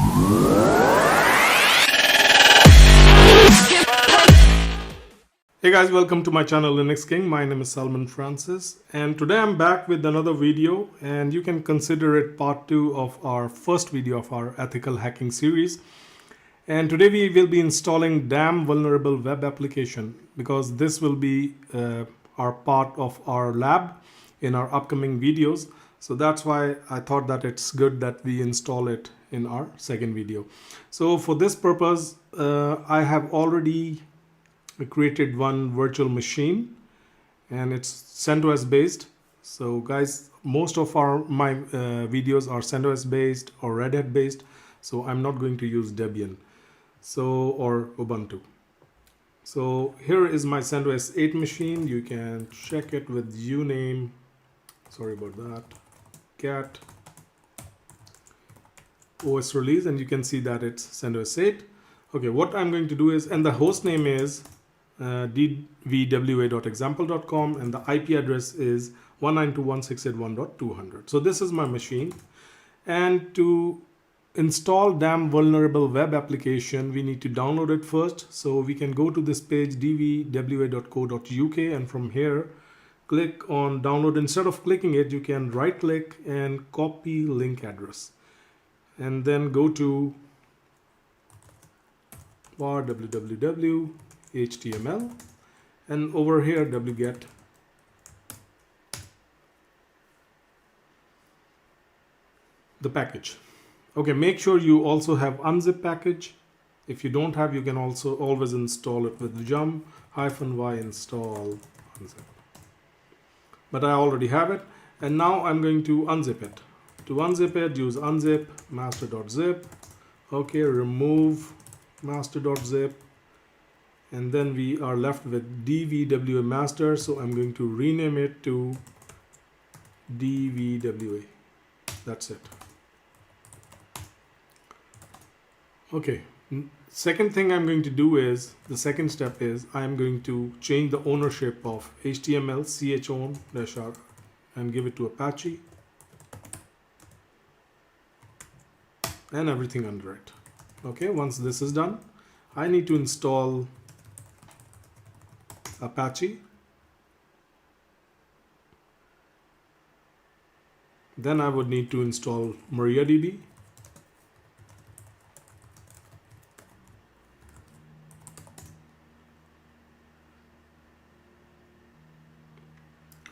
Hey guys, welcome to my channel Linux King. My name is Salman Francis, and today I'm back with another video, and you can consider it part 2 of our first video of our ethical hacking series. And today we will be installing damn vulnerable web application, because this will be our part of our lab in our upcoming videos. So that's why I thought that it's good that we install it in our second video. So for this purpose, I have already created one virtual machine, and it's CentOS based. So guys, most of my videos are CentOS based or Red Hat based, so I'm not going to use Debian or Ubuntu. So here is my CentOS 8 machine. You can check it with uname, sorry about that, cat OS release, and you can see that it's CentOS 8. Okay, what I'm going to do is, and the host name is dvwa.example.com, and the IP address is 192.168.1.200. So this is my machine, and to install damn vulnerable web application, we need to download it first. So we can go to this page dvwa.co.uk, and from here click on download. Instead of clicking it, you can right click and copy link address, and then go to www HTML, and over here wget the package. Okay, make sure you also have unzip package. If you don't have, you can also always install it with yum -y install unzip, but I already have it, and now I'm going to unzip it. To unzip it, use unzip master.zip. Okay, remove master.zip, and then we are left with DVWA master, so I'm going to rename it to DVWA. That's it. Okay, second thing I'm going to do is, the second step is, I'm going to change the ownership of HTML chown-r and give it to Apache and everything under it. Okay, once this is done, I need to install Apache. Then I would need to install MariaDB.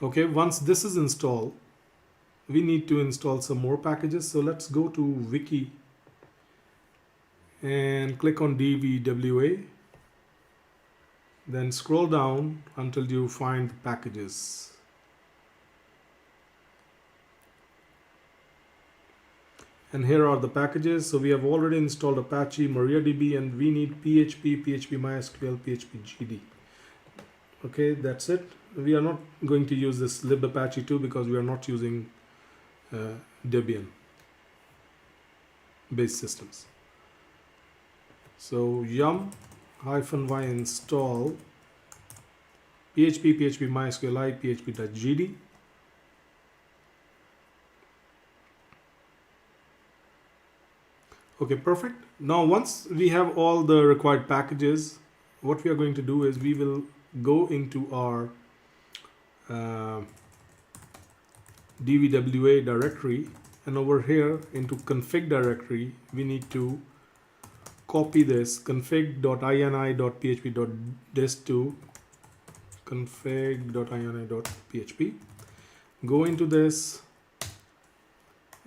Okay, once this is installed, we need to install some more packages. So let's go to wiki and click on DVWA. Then scroll down until you find the packages. And here are the packages. So we have already installed Apache, MariaDB, and we need PHP, PHP-MySQL, PHP-GD. Okay, that's it. We are not going to use this libapache 2 because we are not using Debian based systems. So yum -y install PHP, PHP-MySQLi, PHP.GD. Okay, perfect. Now once we have all the required packages, what we are going to do is we will go into our DVWA directory, and over here into config directory, we need to copy this config.ini.php.dist to config.ini.php. Go into this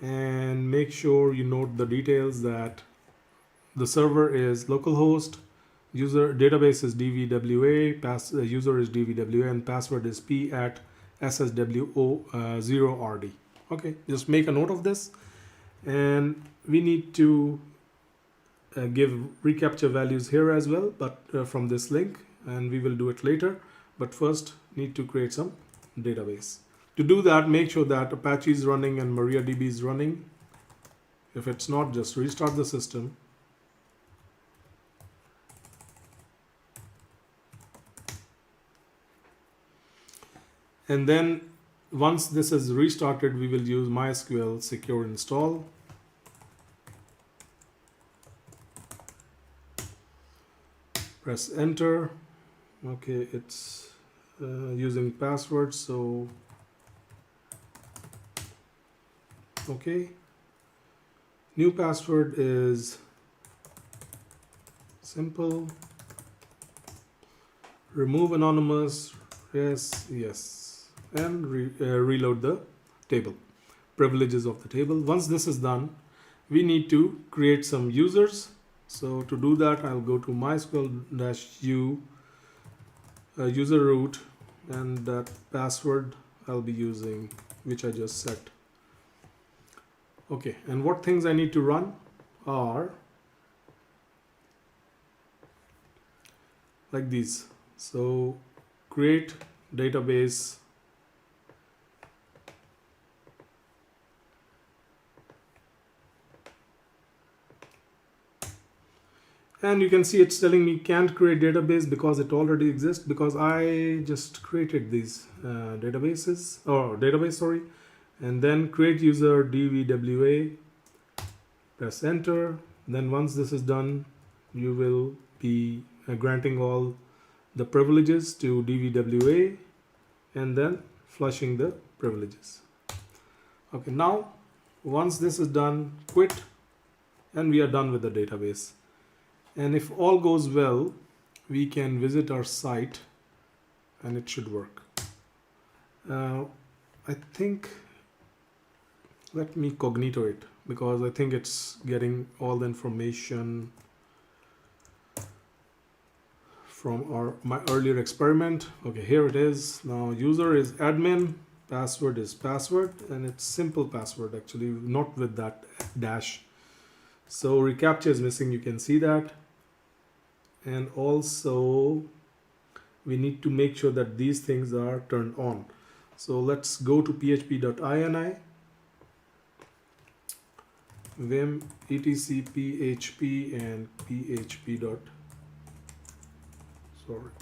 and make sure you note the details that the server is localhost, user database is DVWA, user is DVWA, and password is p@sswo0rd. Okay, just make a note of this, and we need to give reCAPTCHA values here as well, but from this link, and we will do it later. But first need to create some database. To do that, make sure that Apache is running and MariaDB is running. If it's not, just restart the system. And then once this is restarted, we will use MySQL secure install. Press enter. Okay, it's using password, so okay, new password is simple, remove anonymous, yes, and reload the table, privileges of the table. Once this is done, we need to create some users. So to do that, I'll go to mysql-u user root, and that password I'll be using, which I just set. Okay, and what things I need to run are like these. So create database, and you can see it's telling me can't create database because it already exists, because I just created these database, sorry, and then create user DVWA, press enter. Then once this is done, you will be granting all the privileges to DVWA and then flushing the privileges. Okay, now once this is done, quit, and we are done with the database. And if all goes well, we can visit our site and it should work. I think, let me cognito it, because I think it's getting all the information from my earlier experiment. Okay, here it is. Now user is admin, password is password, and it's simple password actually, not with that dash. So reCAPTCHA is missing, you can see that. And also we need to make sure that these things are turned on. So let's go to php.ini, vim etc php and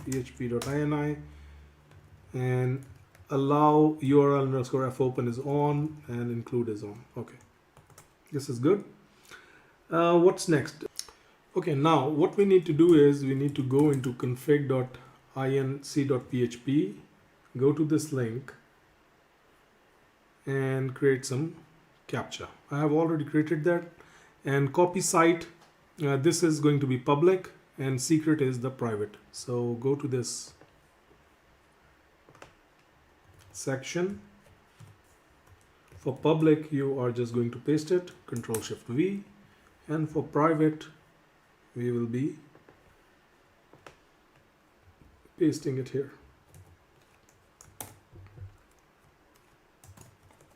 php.ini, and allow url_fopen is on and include is on. Okay, this is good. What's next? Okay, now what we need to do is we need to go into config.inc.php, go to this link and create some CAPTCHA. I have already created that, and copy site, this is going to be public and secret is the private. So go to this section. For public, you are just going to paste it, Ctrl+Shift+V, and for private, we will be pasting it here.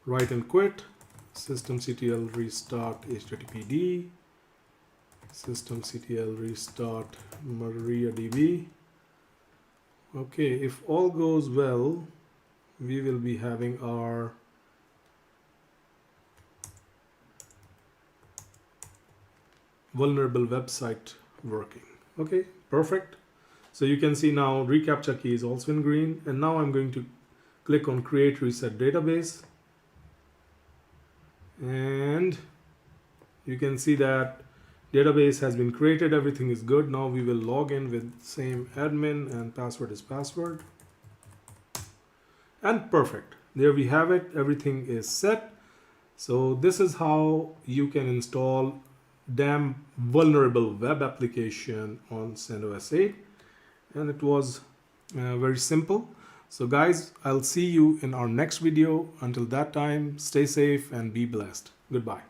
Write and quit, systemctl restart httpd, systemctl restart MariaDB. Okay, if all goes well, we will be having our vulnerable website working. Okay, perfect. So you can see now reCAPTCHA key is also in green, and now I'm going to click on create reset database, and you can see that database has been created, everything is good. Now we will log in with same admin and password is password, and perfect. There we have it, everything is set. So this is how you can install damn vulnerable web application on CentOS 8, and it was very simple. So guys, I'll see you in our next video. Until that time, stay safe and be blessed. Goodbye.